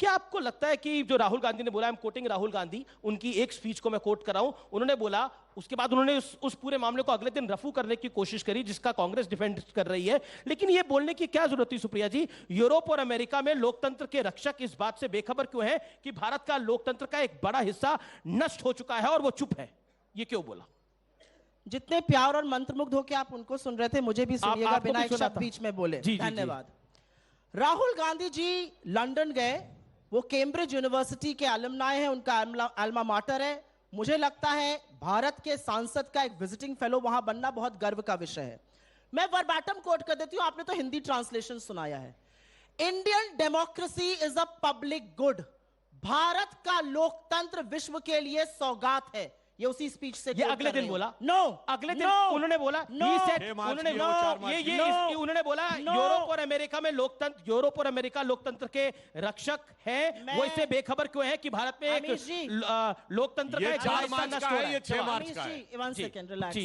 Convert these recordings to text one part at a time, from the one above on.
क्या आपको लगता है कि जो राहुल गांधी ने बोला, I am quoting Rahul Gandhi, उनकी एक स्पीच को मैं कोट कर रहा हूं, उन्होंने बोला, उसके बाद उन्होंने उस पूरे मामले को अगले दिन रफू करने की कोशिश करी जिसका कांग्रेस डिफेंड कर रही है, लेकिन यह बोलने की क्या जरूरत थी सुप्रिया जी? यूरोप और अमेरिका में लोकतंत्र के रक्षक इस बात से बेखबर क्यों है कि भारत का लोकतंत्र का एक बड़ा हिस्सा नष्ट हो चुका है और वो चुप है? ये क्यों बोला? जितने प्यार और मंत्रमुग्ध होकर आप उनको सुन रहे थे, मुझे भी सुनिएगा बिना एक शब्द बीच में बोले। धन्यवाद। राहुल गांधी जी लंदन गए, वो कैम्ब्रिज यूनिवर्सिटी के अलुमनाई हैं, उनका अल्मा माटर है। मुझे लगता है भारत के सांसद का एक विजिटिंग फेलो वहां बनना बहुत गर्व का विषय है। मैं वर्बैटम कोट कर देती हूं, आपने तो हिंदी ट्रांसलेशन सुनाया है। Indian democracy is a public good. Bharat का लोकतंत्र विश्व के लिए सौगात है। ये उसी स्पीच से ये अगले दिन बोला। अगले दिन उन्होंने बोला, उन्होंने बोला यूरोप और अमेरिका में लोकतंत्र, यूरोप और अमेरिका लोकतंत्र के रक्षक हैं, वो इससे बेखबर क्यों है कि भारत में एक लोकतंत्र का 4 मार्च का है, ये 6 मार्च का है। 1 सेकंड रिलैक्स।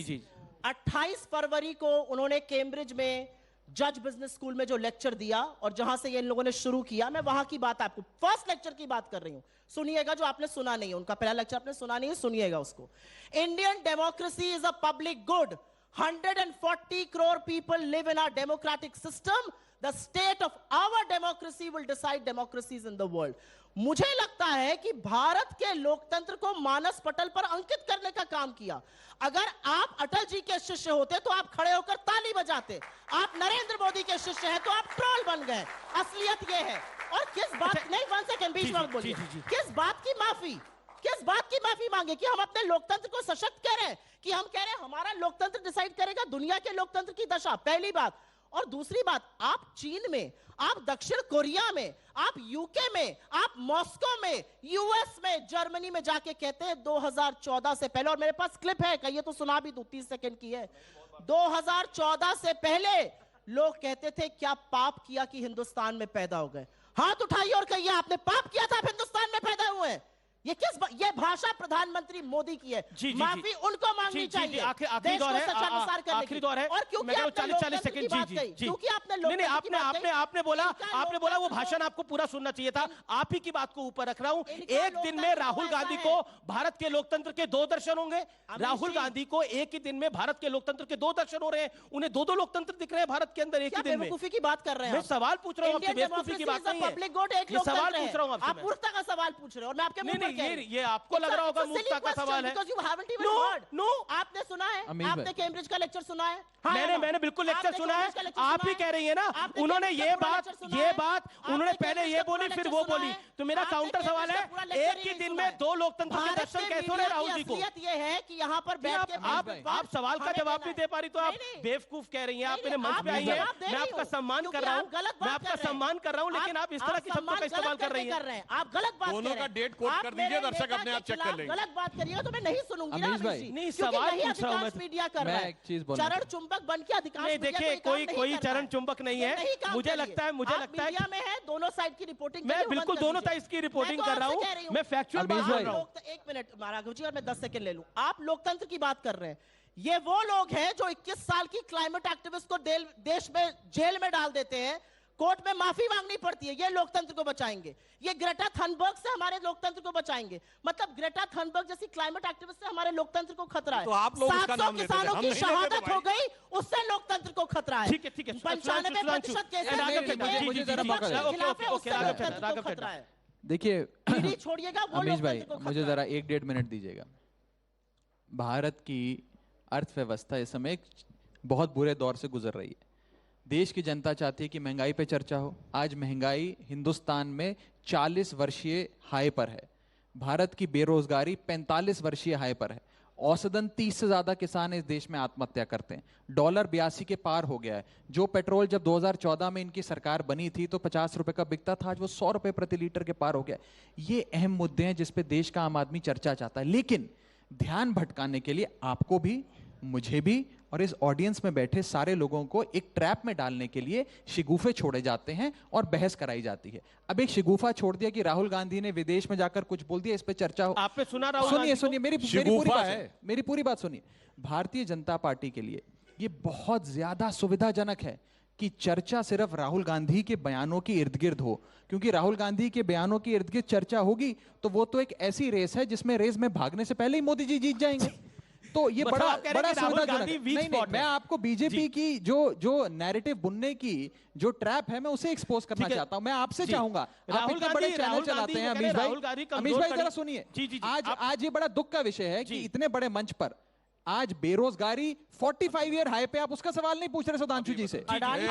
28 फरवरी को उन्होंने कैम्ब्रिज में जज बिजनेस स्कूल में जो लेक्चर दिया और जहां से ये इन लोगों ने शुरू किया, मैं वहां की बात, आपको फर्स्ट लेक्चर की बात कर रही हूं, सुनिएगा, जो आपने सुना नहीं है, उनका पहला लेक्चर आपने सुना नहीं है, सुनिएगा उसको। Indian democracy is a public good. 140 crore people live in our democratic system. The state of our democracy will decide democracies in the world. मुझे लगता है कि भारत के लोकतंत्र को मानस पटल पर अंकित करने का काम किया। अगर आप अटल जी के शिष्य होते तो आप खड़े होकर ताली बजाते। आप नरेंद्र मोदी के शिष्य हैं तो आप ट्रोल बन गए। असलियत यह है। और किस बात, नहीं 1 सेकंड बीच में बोलिए, किस बात की माफी, किस बात की माफी मांगे कि हम अपने लोकतंत्र को सशक्त करें, कि हम कह रहे हैं हमारा लोकतंत्र डिसाइड करेगा दुनिया के लोकतंत्र की दशा? पहली बात। और दूसरी बात, आप चीन में, आप दक्षिण कोरिया में, आप यूके में, आप मॉस्को में, यूएस में, जर्मनी में जाके कहते हैं 2014 से पहले, और मेरे पास क्लिप है, कहिए तो सुना भी दूं, 30 सेकंड की है। 2014 से पहले लोग कहते थे क्या पाप किया कि हिंदुस्तान में पैदा हो गए? हाथ उठाइए और कहिए आपने पाप किया था, आप हिंदुस्तान में पैदा हुए हैं। ये ये भाषा प्रधानमंत्री मोदी की है। माफी उनको मांगनी चाहिए। आखिरी दौर है, आखिरी दौर है। और क्योंकि 40 सेकंड क्योंकि आपने बोला वो भाषण आपको पूरा सुनना चाहिए था। आप ही की बात को ऊपर रख रहा हूं। एक दिन में राहुल गांधी को भारत के लोकतंत्र के 2 दर्शन होंगे। राहुल गांधी को एक ही दिन में भारत के लोकतंत्र के 2 दर्शन हो रहे हैं। उन्हें 2 लोकतंत्र दिख रहे हैं भारत के अंदर एक ही दिन में। बेवकूफी की बात कर रहे हैं? मैं सवाल पूछ रहा हूं आपसे, बेवकूफी की बात नहीं है। सवाल पूछ रहा हूं आपसे, आप मूर्खता का सवाल पूछ रहे हो और मैं आपके ये आपको लग रहा होगा मूर्खता का सवाल है। नो, आपने सुना है? आपने कैम्ब्रिज का लेक्चर सुना है? मैंने बिल्कुल लेक्चर सुना है। आप ही कह रही है ना, उन्होंने ये बात उन्होंने पहले ये बोली फिर वो बोली, तो मेरा काउंटर सवाल है, एक ही दिन में 2 लोकतंत्र के दर्शन कैसे हो रहे राहुल जी को? ये है कि यहाँ पर बैठ के आप सवाल का जवाब नहीं दे पा रही तो आप बेवकूफ कह रही हैं। आप मेरे मंच पे आई हैं, मैं आपका सम्मान कर रहा हूँ, मैं आपका सम्मान कर रहा हूँ, लेकिन आप इस तरह की शब्दों का इस्तेमाल कर रही हैं। आप गलत बात कर रहे हैं। दोनों का डेट कोट कर दीजिए, दर्शक अपने आप चेक कर लेंगे। गलत बात करिएगा तो मैं नहीं सुनूंगी ना। नहीं, सवाल पूछ रहा हूं मैं। मीडिया कर रहा है, चरण चुंबक बन के अधिकांश नहीं, देखिए कोई चरण चुंबक नहीं है। मुझे लगता है मीडिया में है, दोनों साइड की रिपोर्टिंग, मैं बिल्कुल दोनों साइड की रिपोर्टिंग कर रहा हूं, मैं फैक्चुअल बात कर रहा हूं। 1 मिनट राघव जी, और मैं 10 सेकंड ले लूं। आप लोकतंत्र की बात कर रहे हैं, ये वो लोग हैं जो 21 साल की क्लाइमेट एक्टिविस्ट को देश में जेल में डाल देते हैं, कोर्ट में माफी मांगनी पड़ती है, ये लोकतंत्र को बचाएंगे। ये ग्रेटा थनबर्ग से हमारे लोकतंत्र को बचाएंगे। मतलब ग्रेटा थनबर्ग जैसी क्लाइमेट एक्टिविस्ट से हमारे लोकतंत्र को खतरा है। तो आप लोग उसका नाम लेते थे, किसानों की शहादत हो गई, उससे लोकतंत्र को खतरा है। ठीक है 95% खतरा है। देखिए छोड़िएगा, अमीश भाई मुझे जरा 1-1.5 मिनट दीजिएगा। भारत की अर्थव्यवस्था इस समय बहुत बुरे दौर से गुजर रही है। देश की जनता चाहती है कि महंगाई पे चर्चा हो। आज महंगाई हिंदुस्तान में 40 वर्षीय हाई पर है। भारत की बेरोजगारी 45 वर्षीय हाई पर है। औसतन 30 से ज्यादा किसान इस देश में आत्महत्या करते हैं। डॉलर 82 के पार हो गया है। जो पेट्रोल जब 2014 में इनकी सरकार बनी थी तो 50 रुपए का बिकता था, आज वो 100 रुपए प्रति लीटर के पार हो गया। ये अहम मुद्दे हैं जिसपे देश का आम आदमी चर्चा चाहता है। लेकिन ध्यान भटकाने के लिए आपको भी, मुझे भी और इस ऑडियंस में बैठे सारे लोगों को एक ट्रैप में डालने के लिए शिगुफे छोड़े जाते हैं और बहस कराई जाती है। अब एक शिगुफा छोड़ दिया कि राहुल गांधी ने विदेश में जाकर कुछ बोल दिया, इस पे चर्चा हो। आपने सुना राहुल? सुनिए मेरी पूरी बात सुनिए। भारतीय जनता पार्टी के लिए ये बहुत ज्यादा सुविधाजनक है कि चर्चा सिर्फ राहुल गांधी के बयानों के इर्द गिर्द हो, क्योंकि राहुल गांधी के बयानों के इर्द गिर्द चर्चा होगी तो वो तो एक ऐसी रेस है जिसमें रेस में भागने से पहले ही मोदी जी जीत जाएंगे। तो ये मतलब बड़ा आप कह रहे हैं कि राहुल सुविधाजनक गांधी weak नहीं, spot मैं है। आपको बीजेपी की जो नैरेटिव बुनने की जो ट्रैप है मैं उसे एक्सपोज करना ठीक है। चाहता हूं। मैं आपसे जी। चाहूंगा, आप राहुल इतने बड़े गांधी- चैनल राहुल चलाते गांधी हैं को कह रहे अमीश हैं, राहुल गांधी भाई, कमजोर अमीश भाई कड़ी- जरा सुनिए। जी, जी, जी, आज आप- आज ये बड़ा दुख का विषय है कि जी। इतने बड़े मंच पर आज बेरोजगारी 45 ईयर हाई पे आप उसका सवाल नहीं पूछ रहे सुधांशु जी से। अडानी